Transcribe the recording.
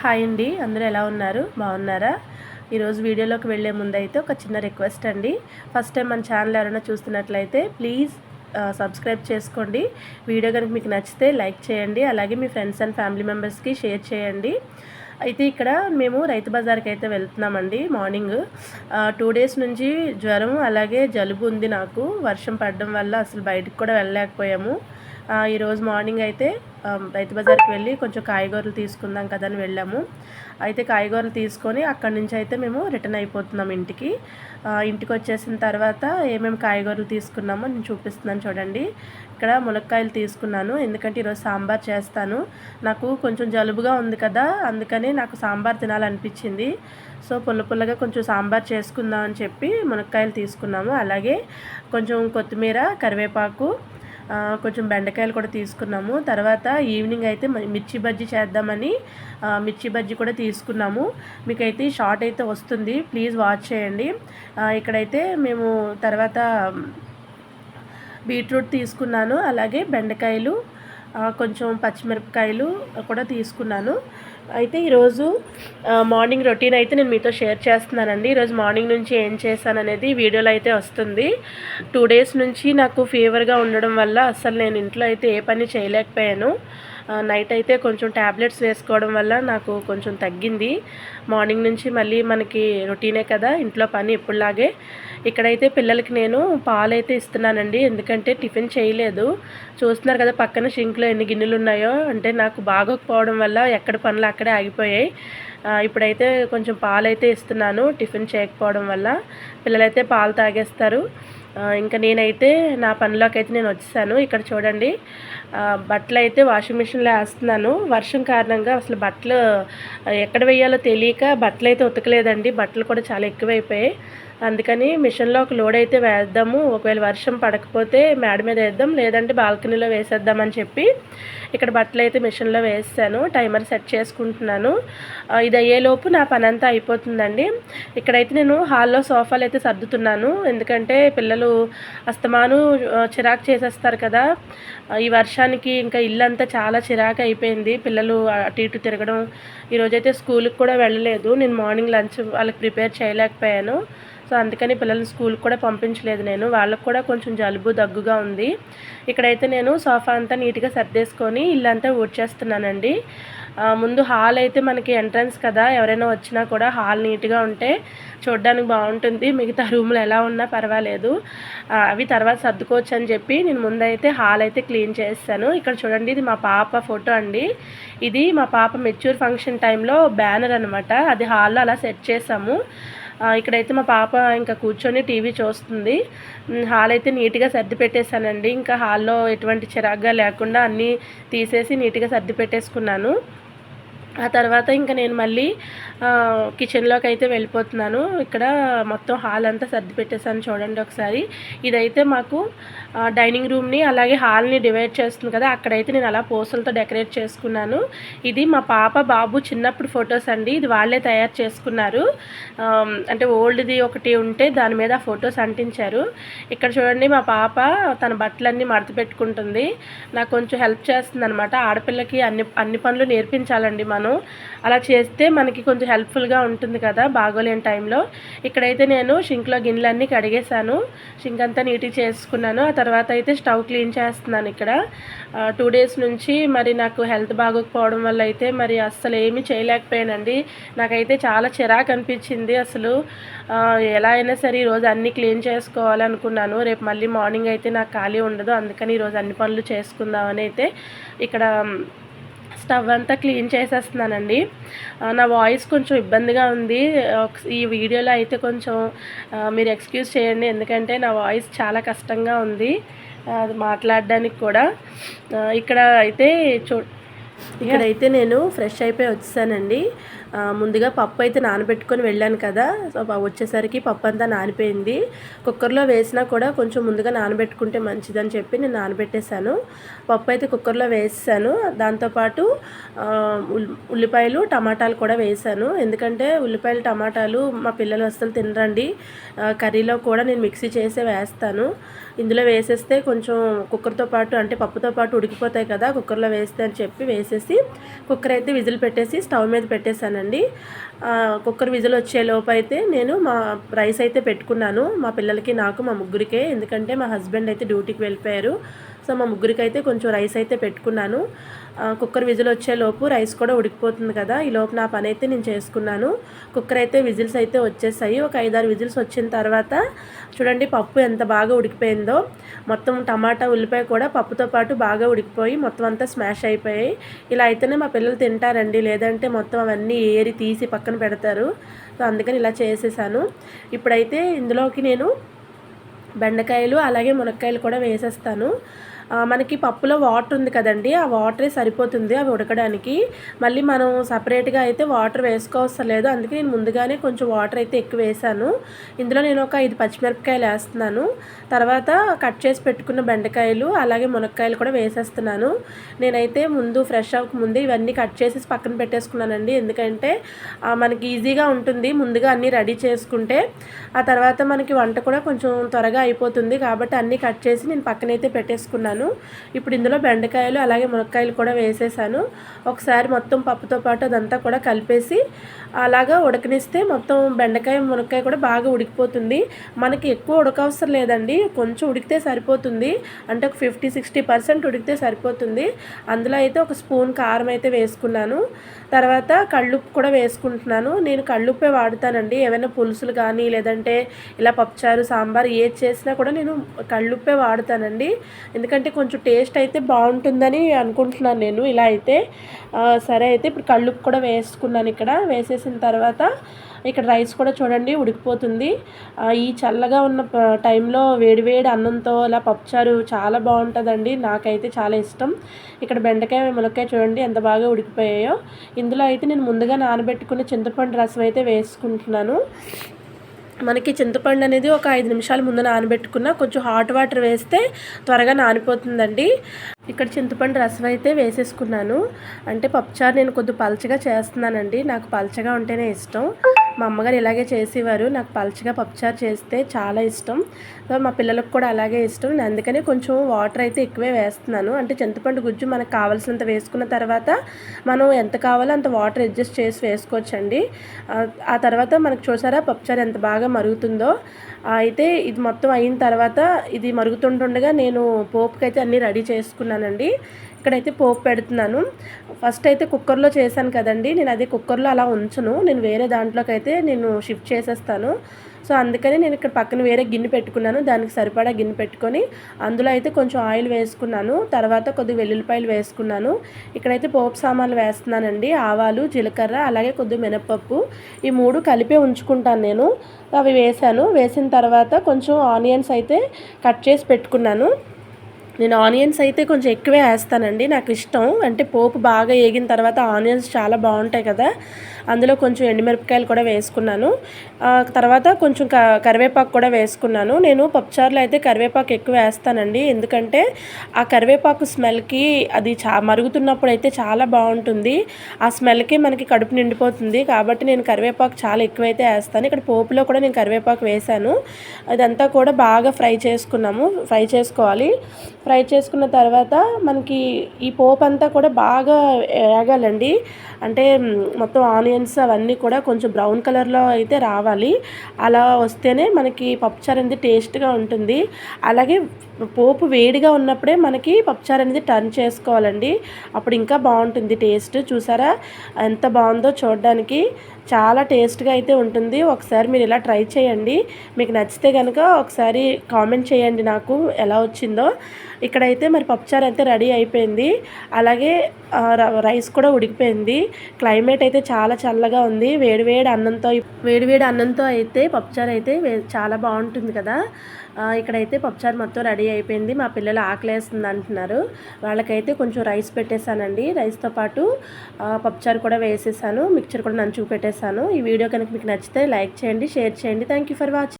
Hi అండి, అందరూ ఎలా ఉన్నారు? బాగున్నారా? ఈరోజు వీడియోలోకి వెళ్ళే ముందైతే ఒక చిన్న రిక్వెస్ట్ అండి. ఫస్ట్ టైం మన ఛానల్ ఎవరైనా చూస్తున్నట్లయితే ప్లీజ్ సబ్స్క్రైబ్ చేసుకోండి. వీడియో కనుక మీకు నచ్చితే లైక్ చేయండి, అలాగే మీ ఫ్రెండ్స్ అండ్ ఫ్యామిలీ మెంబర్స్కి షేర్ చేయండి. అయితే ఇక్కడ మేము రైతు బజార్కి అయితే వెళ్తున్నామండి. మార్నింగ్ 2 డేస్ నుంచి జ్వరం అలాగే జలుబు ఉంది నాకు. వర్షం పడడం వల్ల అసలు బయటికి కూడా వెళ్ళలేకపోయాము. ఈరోజు మార్నింగ్ అయితే రైతు బజార్కి వెళ్ళి కొంచెం కాయగూరలు తీసుకుందాం కదా అని వెళ్ళాము. అయితే కాయగూరలు తీసుకొని అక్కడి నుంచి అయితే మేము రిటర్న్ అయిపోతున్నాం ఇంటికి. ఇంటికి వచ్చేసిన తర్వాత ఏమేమి కాయగూరలు తీసుకున్నామో నేను చూపిస్తున్నాను చూడండి. ఇక్కడ ములక్కాయలు తీసుకున్నాను, ఎందుకంటే ఈరోజు సాంబార్ చేస్తాను. నాకు కొంచెం జలుబుగా ఉంది కదా, అందుకని నాకు సాంబార్ తినాలనిపించింది. సో పుల్లగా కొంచెం సాంబార్ చేసుకుందాం అని చెప్పి ములక్కాయలు తీసుకున్నాము. అలాగే కొంచెం కొత్తిమీర, కరివేపాకు, కొంచెం బెండకాయలు కూడా తీసుకున్నాము. తర్వాత ఈవినింగ్ అయితే మిర్చి బజ్జీ చేద్దామని మిర్చి బజ్జీ కూడా తీసుకున్నాము. మీకైతే ఈ షార్ట్ అయితే వస్తుంది, ప్లీజ్ వాచ్ చేయండి. ఇక్కడైతే మేము తర్వాత బీట్రూట్ తీసుకున్నాను, అలాగే బెండకాయలు, కొంచెం పచ్చిమిరపకాయలు కూడా తీసుకున్నాను. అయితే ఈరోజు మార్నింగ్ రొటీన్ అయితే నేను మీతో షేర్ చేస్తున్నానండి. ఈరోజు మార్నింగ్ నుంచి ఏం చేశాను అనేది వీడియోలో అయితే వస్తుంది. 2 డేస్ నుంచి నాకు ఫీవర్గా ఉండడం వల్ల అసలు నేను ఇంట్లో అయితే ఏ పని చేయలేకపోయాను. నైట్ అయితే కొంచెం ట్యాబ్లెట్స్ వేసుకోవడం వల్ల నాకు కొంచెం తగ్గింది. మార్నింగ్ నుంచి మళ్ళీ మనకి రొటీనే కదా ఇంట్లో పని ఎప్పుడులాగే. ఇక్కడైతే పిల్లలకి నేను పాలైతే ఇస్తున్నానండి, ఎందుకంటే టిఫిన్ చేయలేదు. చూస్తున్నారు కదా పక్కన షింక్లో ఎన్ని గిన్నెలు ఉన్నాయో. అంటే నాకు బాగోకపోవడం వల్ల ఎక్కడ పనులు అక్కడే ఆగిపోయాయి. ఇప్పుడైతే కొంచెం పాలైతే ఇస్తున్నాను, టిఫిన్ చేయకపోవడం వల్ల. పిల్లలైతే పాలు తాగేస్తారు. ఇంకా నేనైతే నా పనిలోకి అయితే నేను వచ్చేసాను. ఇక్కడ చూడండి, బట్టలు అయితే వాషింగ్ మిషన్లో వేస్తున్నాను. వర్షం కారణంగా అసలు బట్టలు ఎక్కడ వేయాలో తెలియక బట్టలు అయితే ఉతకలేదండి. బట్టలు కూడా చాలా ఎక్కువైపోయాయి. అందుకని మిషన్లో ఒక లోడ్ అయితే వేద్దాము, ఒకవేళ వర్షం పడకపోతే మేడ మీద వేద్దాం, లేదంటే బాల్కనీలో వేసేద్దామని చెప్పి ఇక్కడ బట్టలు అయితే మిషన్లో వేసాను. టైమర్ సెట్ చేసుకుంటున్నాను. ఇది అయ్యేలోపు నా పని అంతా అయిపోతుందండి. ఇక్కడైతే నేను హాల్లో సోఫాలు అయితే సర్దుతున్నాను, ఎందుకంటే పిల్లలు అస్తమాను చిరాకు చేసేస్తారు కదా. ఈ వర్షానికి ఇంకా ఇల్లంతా చాలా చిరాకు అయిపోయింది. పిల్లలు అటు ఇటు తిరగడం. ఈరోజైతే స్కూల్కి కూడా వెళ్ళలేదు. నేను మార్నింగ్ లంచ్ వాళ్ళకి ప్రిపేర్ చేయలేకపోయాను. సో అందుకని పిల్లల్ని స్కూల్కి కూడా పంపించలేదు నేను. వాళ్ళకు కూడా కొంచెం జలుబు దగ్గుగా ఉంది. ఇక్కడైతే నేను సోఫా అంతా నీట్గా సర్దేసుకొని ఇల్లంతా ఊడ్చేస్తున్నానండి. ముందు హాల్ అయితే మనకి ఎంట్రన్స్ కదా, ఎవరైనా వచ్చినా కూడా హాల్ నీట్గా ఉంటే చూడడానికి బాగుంటుంది. మిగతా రూమ్లు ఎలా ఉన్నా పర్వాలేదు, అవి తర్వాత సర్దుకోవచ్చు అని చెప్పి నేను ముందైతే హాల్ అయితే క్లీన్ చేస్తాను. ఇక్కడ చూడండి, ఇది మా పాప ఫోటో అండి. ఇది మా పాప మెచ్యూర్ ఫంక్షన్ టైంలో బ్యానర్ అనమాట. అది హాల్లో అలా సెట్ చేసాము. ఇక్కడైతే మా పాప ఇంకా కూర్చొని టీవీ చూస్తుంది. హాల్ అయితే నీట్గా సర్ది పెట్టేశానండి. ఇంకా హాల్లో ఎటువంటి చిరాగ్గా లేకుండా అన్నీ తీసేసి నీట్గా సర్ది పెట్టేసుకున్నాను. ఆ తర్వాత ఇంకా నేను మళ్ళీ కిచెన్లోకి అయితే వెళ్ళిపోతున్నాను. ఇక్కడ మొత్తం హాల్ అంతా సర్ది పెట్టేశాను చూడండి ఒకసారి. ఇదైతే మాకు డైనింగ్ రూమ్ని అలాగే హాల్ని డివైడ్ చేస్తుంది కదా, అక్కడైతే నేను అలా పూసలతో డెకరేట్ చేసుకున్నాను. ఇది మా పాప బాబు చిన్నప్పుడు ఫొటోస్ అండి. ఇది వాళ్ళే తయారు చేసుకున్నారు. అంటే ఓల్డ్ది ఒకటి ఉంటే దాని మీద ఫొటోస్ అంటించారు. ఇక్కడ చూడండి, మా పాప తన బట్టలన్నీ మడత పెట్టుకుంటుంది. నాకు కొంచెం హెల్ప్ చేస్తుంది అనమాట. ఆడపిల్లకి అన్ని పనులు నేర్పించాలండి మనం. అలా చేస్తే మనకి కొంచెం హెల్ప్ఫుల్గా ఉంటుంది కదా బాగోలేని టైంలో. ఇక్కడైతే నేను షింక్లో గిన్నెలన్నీ కడిగేశాను, షింక్ అంతా నీట్గా చేసుకున్నాను. ఆ తర్వాత అయితే స్టవ్ క్లీన్ చేస్తున్నాను. ఇక్కడ 2 డేస్ నుంచి మరి నాకు హెల్త్ బాగోకపోవడం వల్ల అయితే మరి అస్సలు ఏమీ చేయలేకపోయానండి. నాకైతే చాలా చిరాకు అనిపించింది. అసలు ఎలా అయినా సరే ఈరోజు అన్నీ క్లీన్ చేసుకోవాలనుకున్నాను. రేపు మళ్ళీ మార్నింగ్ అయితే నాకు ఖాళీ ఉండదు, అందుకని ఈరోజు అన్ని పనులు చేసుకుందామని అయితే ఇక్కడ స్టవ్ అంతా క్లీన్ చేసేస్తున్నానండి. నా వాయిస్ కొంచెం ఇబ్బందిగా ఉంది. ఈ వీడియోలో అయితే కొంచెం మీరు ఎక్స్క్యూజ్ చేయండి, ఎందుకంటే నా వాయిస్ చాలా కష్టంగా ఉంది మాట్లాడడానికి కూడా. ఇక్కడ అయితే ఇక్కడైతే నేను ఫ్రెష్ అయిపోయి వచ్చేసానండి. ముందుగా పప్పు అయితే నానబెట్టుకొని వెళ్ళాను కదా, సో వచ్చేసరికి పప్పు అంతా నానిపోయింది. కుక్కర్లో వేసినా కూడా కొంచెం ముందుగా నానబెట్టుకుంటే మంచిదని చెప్పి నేను నానబెట్టేశాను. పప్పు అయితే కుక్కర్లో వేసాను. దాంతోపాటు ఉల్లిపాయలు టమాటాలు కూడా వేసాను. ఎందుకంటే ఉల్లిపాయలు టమాటాలు మా పిల్లలు అస్సలు తినరండి. కర్రీలో కూడా నేను మిక్సీ చేసే వేస్తాను. ఇందులో వేసేస్తే కొంచెం కుక్కర్తో పాటు అంటే పప్పుతో పాటు ఉడికిపోతాయి కదా, కుక్కర్లో వేస్తే అని చెప్పి వేసేసి కుక్కర్ అయితే విజిల్ పెట్టేసి స్టవ్ మీద పెట్టేశానండి. కుక్కర్ విజిల్ వచ్చే లోపు అయితే నేను మా రైస్ అయితే పెట్టుకున్నాను. మా పిల్లలకి నాకు మా ముగ్గురికే, ఎందుకంటే మా హస్బెండ్ అయితే డ్యూటీకి వెళ్ళిపోయారు. సో మా ముగ్గురికి అయితే కొంచెం రైస్ అయితే పెట్టుకున్నాను. కుక్కర్ విజిల్ వచ్చేలోపు రైస్ కూడా ఉడికిపోతుంది కదా, ఈ లోపు నా పని అయితే నేను చేసుకున్నాను. కుక్కర్ అయితే విజిల్స్ అయితే వచ్చేసాయి. ఒక 5-6 విజిల్స్ వచ్చిన తర్వాత చూడండి పప్పు ఎంత బాగా ఉడికిపోయిందో. మొత్తం టమాటా ఉల్లిపాయ కూడా పప్పుతో పాటు బాగా ఉడికిపోయి మొత్తం అంతా స్మాష్ అయిపోయాయి. ఇలా అయితేనే మా పిల్లలు తింటారండి, లేదంటే మొత్తం అవన్నీ ఏరి తీసి పక్కన పెడతారు. సో అందుకని ఇలా చేసేసాను. ఇప్పుడైతే ఇందులోకి నేను బెండకాయలు అలాగే మునక్కాయలు కూడా వేసేస్తాను. మనకి పప్పులో వాటర్ ఉంది కదండి, ఆ వాటరే సరిపోతుంది అవి ఉడకడానికి. మళ్ళీ మనం సపరేట్గా అయితే వాటర్ వేసుకోవసరం లేదు. అందుకే నేను ముందుగానే కొంచెం వాటర్ అయితే ఎక్కువ వేసాను. ఇందులో నేను ఒక 5 పచ్చిమిరపకాయలు వేస్తున్నాను. తర్వాత కట్ చేసి పెట్టుకున్న బెండకాయలు అలాగే మునక్కాయలు కూడా వేసేస్తున్నాను. నేనైతే ముందు ఫ్రెష్ అవ్వకముందు ఇవన్నీ కట్ చేసి పక్కన పెట్టేసుకున్నానండి. ఎందుకంటే మనకి ఈజీగా ఉంటుంది ముందుగా అన్నీ రెడీ చేసుకుంటే. ఆ తర్వాత మనకి వంట కూడా కొంచెం త్వరగా అయిపోతుంది కాబట్టి అన్నీ కట్ చేసి నేను పక్కనైతే పెట్టేసుకున్నాను. ఇప్పుడు ఇందులో బెండకాయలు అలాగే మునక్కాయలు కూడా వేసేసాను. ఒకసారి మొత్తం పప్పుతో పాటు అదంతా కూడా కలిపేసి అలాగా ఉడకనిస్తే మొత్తం బెండకాయ మునక్కాయ కూడా బాగా ఉడికిపోతుంది. మనకి ఎక్కువ ఉడకవసరం లేదండి, కొంచెం ఉడికితే సరిపోతుంది. అంటే ఒక 50-60% ఉడికితే సరిపోతుంది. అందులో అయితే ఒక స్పూన్ కారం అయితే వేసుకున్నాను. తర్వాత కళ్ళుప్పు కూడా వేసుకుంటున్నాను. నేను కళ్ళుప్పే వాడుతానండి. ఏమైనా పులుసులు కానీ లేదంటే ఇలా పప్పుచారు సాంబార్ ఏది చేసినా కూడా నేను కళ్ళుప్పే వాడుతానండి. ఎందుకంటే కొంచెం టేస్ట్ అయితే బాగుంటుందని అనుకుంటున్నాను నేను ఇలా అయితే. సరే అయితే ఇప్పుడు కళ్ళుప్పు కూడా వేసుకున్నాను. ఇక్కడ వేసేసిన తర్వాత ఇక్కడ రైస్ కూడా చూడండి ఉడికిపోతుంది. ఈ చల్లగా ఉన్న టైంలో వేడివేడి అన్నంతో ఇలా పప్పుచారు చాలా బాగుంటుందండి, నాకైతే చాలా ఇష్టం. ఇక్కడ బెండకాయ మునక్కాయ చూడండి ఎంత బాగా ఉడికిపోయాయో. ఇందులో అయితే నేను ముందుగా నానబెట్టుకున్న చింతపండు రసం అయితే వేసుకుంటున్నాను. మనకి చింతపండు అనేది ఒక 5 నిమిషాల ముందు నానబెట్టుకున్న కొంచెం హాట్ వాటర్ వేస్తే త్వరగా నానిపోతుందండి. ఇక్కడ చింతపండు రసం అయితే వేసేసుకున్నాను. అంటే పప్పుచారు నేను కొద్దిగా పలచగా చేస్తున్నానండి, నాకు పలచగా ఉంటేనే ఇష్టం. మా అమ్మగారు ఇలాగే చేసేవారు, నాకు పలచగా పప్పుచారు చేస్తే చాలా ఇష్టం. సో మా పిల్లలకు కూడా అలాగే ఇష్టం. నేను అందుకనే కొంచెం వాటర్ అయితే ఎక్కువే వేస్తున్నాను. అంటే చింతపండు గుజ్జు మనకు కావాల్సినంత వేసుకున్న తర్వాత మనం ఎంత కావాలో అంత వాటర్ అడ్జస్ట్ చేసి వేసుకోవచ్చండి. ఆ తర్వాత మనకు చూసారా పప్పుచారు ఎంత బాగా మరుగుతుందో. అయితే ఇది మొత్తం అయిన తర్వాత ఇది మరుగుతుండగా నేను పోపుకి అయితే అన్నీ రెడీ చేసుకున్నానండి. ఇక్కడైతే పోపు పెడుతున్నాను. ఫస్ట్ అయితే కుక్కర్లో చేశాను కదండి, నేను అదే కుక్కర్లో అలా ఉంచను, నేను వేరే దాంట్లోకి అయితే నేను షిఫ్ట్ చేసేస్తాను. సో అందుకని నేను ఇక్కడ పక్కన వేరే గిన్నె పెట్టుకున్నాను. దానికి సరిపడా గిన్నె పెట్టుకొని అందులో అయితే కొంచెం ఆయిల్ వేసుకున్నాను. తర్వాత కొద్దిగా వెల్లుల్లిపాయలు వేసుకున్నాను. ఇక్కడైతే పోపు సామాన్లు వేస్తున్నానండి. ఆవాలు, జీలకర్ర అలాగే కొద్దిగా మినపప్పు, ఈ 3 కలిపే ఉంచుకుంటాను నేను. అవి వేసాను. వేసిన తర్వాత కొంచెం ఆనియన్స్ అయితే కట్ చేసి పెట్టుకున్నాను. నేను ఆనియన్స్ అయితే కొంచెం ఎక్కువే వేస్తానండి, నాకు ఇష్టం. అంటే పోపు బాగా వేగిన తర్వాత ఆనియన్స్ చాలా బాగుంటాయి కదా, అందులో కొంచెం ఎండుమిరపకాయలు కూడా వేసుకున్నాను. తర్వాత కొంచెం కరివేపాకు కూడా వేసుకున్నాను. నేను పప్పుచారులో అయితే కరివేపాకు ఎక్కువ వేస్తానండి, ఎందుకంటే ఆ కరివేపాకు స్మెల్కి అది మరుగుతున్నప్పుడు అయితే చాలా బాగుంటుంది. ఆ స్మెల్కి మనకి కడుపు నిండిపోతుంది కాబట్టి నేను కరివేపాకు చాలా ఎక్కువైతే వేస్తాను. ఇక్కడ పోపులో కూడా నేను కరివేపాకు వేసాను. అదంతా కూడా బాగా ఫ్రై చేసుకోవాలి. ఫ్రై చేసుకున్న తర్వాత మనకి ఈ పోపు అంతా కూడా బాగా వేగాలండి. అంటే మొత్తం ఆనియన్స్ అవన్నీ కూడా కొంచెం బ్రౌన్ కలర్లో అయితే రావాలి. అలా వస్తేనే మనకి పప్పుచారు అనేది టేస్ట్గా ఉంటుంది. అలాగే పోపు వేడిగా ఉన్నప్పుడే మనకి పప్పుచారు అనేది టర్న్ చేసుకోవాలండి, అప్పుడు ఇంకా బాగుంటుంది టేస్ట్. చూసారా ఎంత బాగుందో చూడడానికి, చాలా టేస్ట్గా అయితే ఉంటుంది. ఒకసారి మీరు ఇలా ట్రై చేయండి. మీకు నచ్చితే కనుక ఒకసారి కామెంట్ చేయండి నాకు ఎలా వచ్చిందో. ఇక్కడైతే మరి పప్పుచారు అయితే రెడీ అయిపోయింది. అలాగే రైస్ కూడా ఉడికిపోయింది. క్లైమేట్ అయితే చాలా చల్లగా ఉంది. వేడివేడి అన్నంతో అయితే పప్పుచారు అయితే చాలా బాగుంటుంది కదా. ఇక్కడైతే పప్పుచారు మొత్తం రెడీ అయిపోయింది. మా పిల్లలు ఆకలేస్తుంది అంటున్నారు. వాళ్ళకైతే కొంచెం రైస్ పెట్టేశానండి. రైస్తో పాటు పప్పుచారు కూడా వేసేసాను. మిక్చర్ కూడా నంచుకు పెట్టేశాను. ఈ వీడియో కనుక మీకు నచ్చితే లైక్ చేయండి, షేర్ చేయండి. Thank you for watching.